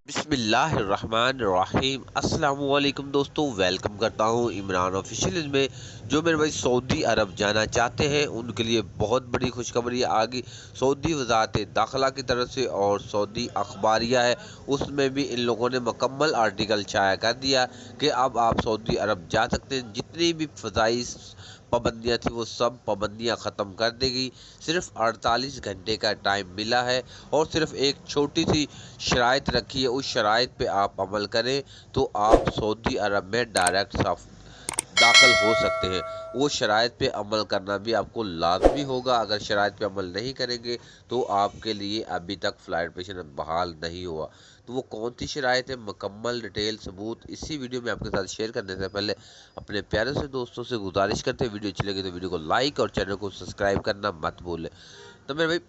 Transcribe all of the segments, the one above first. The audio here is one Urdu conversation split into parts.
بسم اللہ الرحمن الرحیم۔ السلام علیکم دوستو، ویلکم کرتا ہوں عمران آفیشیل میں۔ جو میرے بھائی سعودی عرب جانا چاہتے ہیں ان کے لیے بہت بڑی خوشخبری آ گئی سعودی وزارت داخلہ کی طرف سے، اور سعودی اخباریہ ہے اس میں بھی ان لوگوں نے مکمل آرٹیکل شائع کر دیا کہ اب آپ سعودی عرب جا سکتے ہیں۔ جتنی بھی فضائی پابندیاں تھیں وہ سب پابندیاں ختم کر دے گی۔ صرف 48 گھنٹے کا ٹائم ملا ہے اور صرف ایک چھوٹی سی شرائط رکھی ہے، اس شرائط پہ آپ عمل کریں تو آپ سعودی عرب میں ڈائریکٹ داخل ہو سکتے ہیں۔ وہ شرائط پہ عمل کرنا بھی آپ کو لازمی ہوگا۔ اگر شرائط پہ عمل نہیں کریں گے تو آپ کے لیے ابھی تک فلائٹ آپریشن بحال نہیں ہوا۔ تو وہ کون سی شرائط ہے، مکمل ڈیٹیل ثبوت اسی ویڈیو میں آپ کے ساتھ شیئر کرنے سے پہلے اپنے پیارے سے دوستوں سے گزارش کرتے ہیں، ویڈیو اچھی لگے تو ویڈیو کو لائک اور چینل کو سبسکرائب کرنا مت بھولیں۔ تو میرے بھائی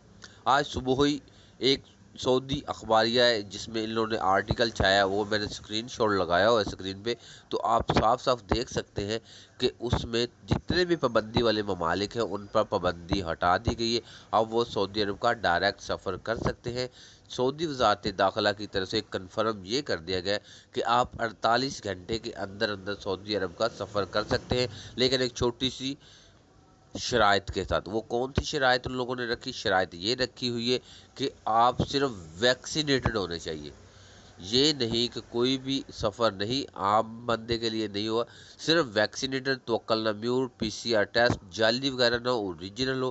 آج صبح ہی ایک سعودی اخباریہ ہے جس میں ان لوگوں نے آرٹیکل چھایا، وہ میں نے اسکرین شاٹ لگایا ہوا ہے اسکرین پہ، تو آپ صاف صاف دیکھ سکتے ہیں کہ اس میں جتنے بھی پابندی والے ممالک ہیں ان پر پابندی ہٹا دی گئی ہے۔ اب وہ سعودی عرب کا ڈائریکٹ سفر کر سکتے ہیں۔ سعودی وزارت داخلہ کی طرف سے کنفرم یہ کر دیا گیا کہ آپ 48 گھنٹے کے اندر اندر سعودی عرب کا سفر کر سکتے ہیں، لیکن ایک چھوٹی سی شرائط کے ساتھ۔ وہ کون سی شرائط ان لوگوں نے رکھی؟ شرائط یہ رکھی ہوئی ہے کہ آپ صرف ویکسینیٹڈ ہونے چاہیے۔ یہ نہیں کہ کوئی بھی سفر نہیں، عام بندے کے لیے نہیں ہوا، صرف ویکسینیٹڈ، توکل نمیور، پی سی آر ٹیسٹ جعلی وغیرہ نہ ہو، اوریجنل ہو،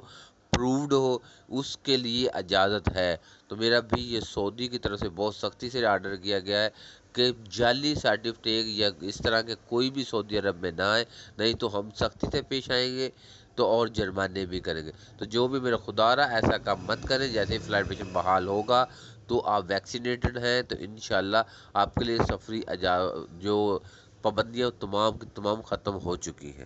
پرووڈ ہو، اس کے لیے اجازت ہے۔ تو میرا بھی یہ سعودی کی طرف سے بہت سختی سے آرڈر کیا گیا ہے کہ جعلی سرٹیفکیٹ یا اس طرح کے کوئی بھی سعودی عرب میں نہ آئے، نہیں تو ہم سختی سے پیش آئیں گے تو اور جرمانے بھی کریں گے۔ تو جو بھی میرا خدا رہا ایسا کام مت کریں۔ جیسے ہی فلائٹ آپریشن بحال ہوگا تو آپ ویکسینیٹڈ ہیں تو انشاءاللہ آپ کے لیے سفری جو پابندیاں تمام کی تمام ختم ہو چکی ہیں۔